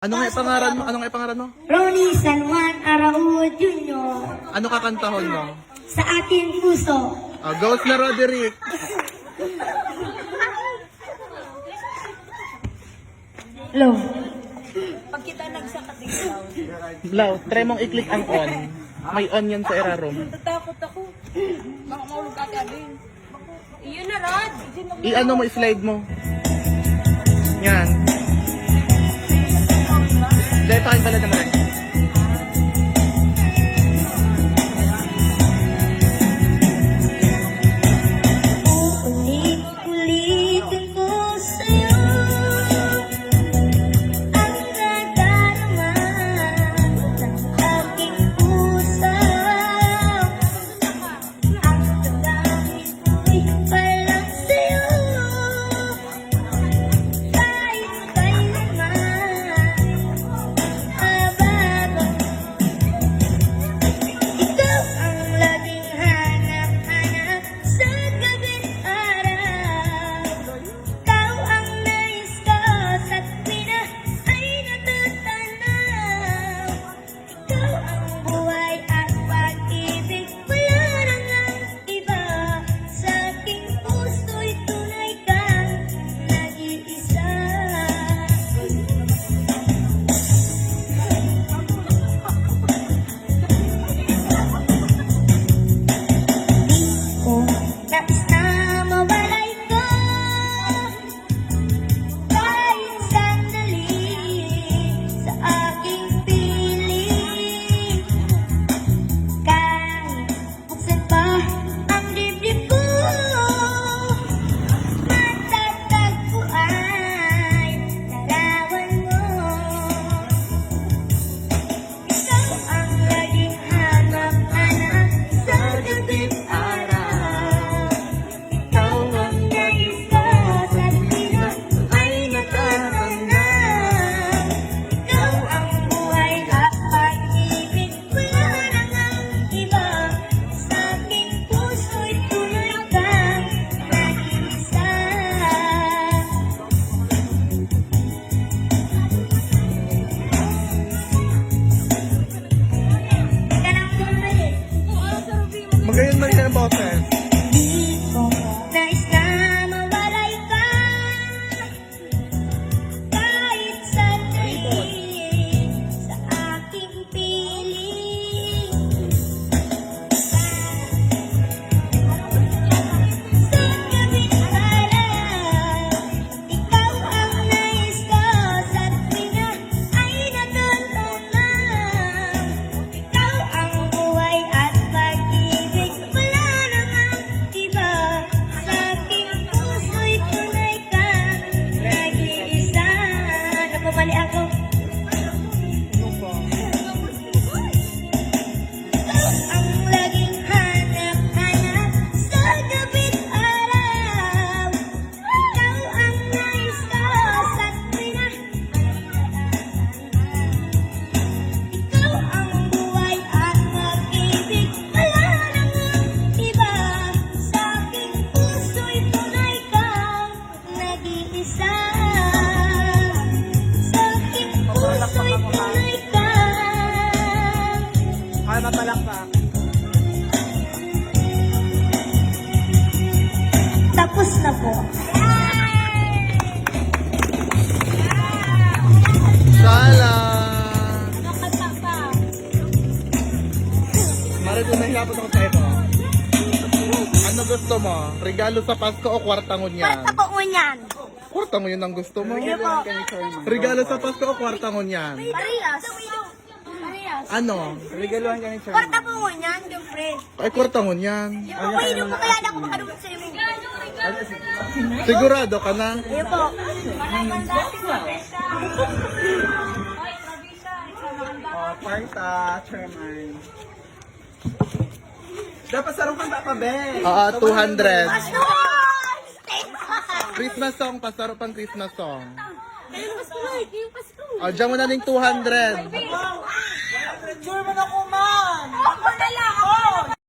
Ano nga ipangaran mo? Ano nga ipangaran mo? Ronnie San Juan Araújo Jr. Ano kakantahon mo? Sa ating puso. Ghost na Roderick. Hello. Pag kita nagsakating Lau, try mong i-click ang on. May on yan sa era room. tatakot ako. Baka maulog ate abing. Iyon na, Rod. I-ano mo, i-slide mo. Yan. Dahil pa kayo pala naman. Ulit-ulitin ko sa'yo ang nadarama ng aking puso. Ang damdamin ko'y palang sa'yo. Kahit kailanman abago. Ikaw ang laging hanap-hanap sa gabi't araw. Ikaw ang nais ko sa tuwina ay natatanaw. Ikaw ang buhay at pag-ibig, wala nang ang iba. Sa aking puso'y tunay kang nag-iisa. Kung nais na mawalay ko kahit sandali sa aking piling, kahit buksan pa ang dibdib ko, matatagpo ay larawan mo. Ikaw ang laging hanap-hanap sa gabi't araw. Ikaw ang nais ko sa tuwina ay natatanaw. Ikaw ang buhay at pag-ibig, wala nang ang iba. Sa aking puso'y tuloy kang nag-iisa. Teka lang bumalik. Magayon man yan ang boses. Di ko nais na mawalay ka kahit sandali sa aking piling. Sa gabi't araw, ikaw ang nais ko sa tuwina ay natatanaw. Ikaw ang buhay at pag-ibig, wala namang iba. Sa aking puso'y tunay kang nag-iisa. Napamali ako. Ikaw ang laging hanap-hanap sa gabi't araw. Ikaw ang nais ko sa tuwina. Ikaw ang buhay at pag-ibig, wala nang ang iba. Sa aking puso'y tunay kang nag-iisa. Sa aking puso'y tunay kang. Kaya mapalakpak. Tapos na po. Sala! Nakanta pa. Marito nahihapon ako sa ito. Ano gusto mo? Regalo sa Pasko o kwartangon yan? Kwarta ko unyan. Kwartangon yun ang gusto mo? Ano po? Regalo sa Pasko o kwartangon yan? Parehas. Ano? Regaluhan ka ni Charlie. Kwarta ko unyan, siyempre. Ay, kwartangon yan. Pwede mo kaya na kung ano sa iyo. Sigurado ka na? Ayun po. Parta, Chairman. Dapat sarong kanta pa, be. Oo, 200. Pasko! Christmas song, pasaro pang Christmas song. Ayun, Pasko. Ayun, Pasko. O, dyan mo na ng 200.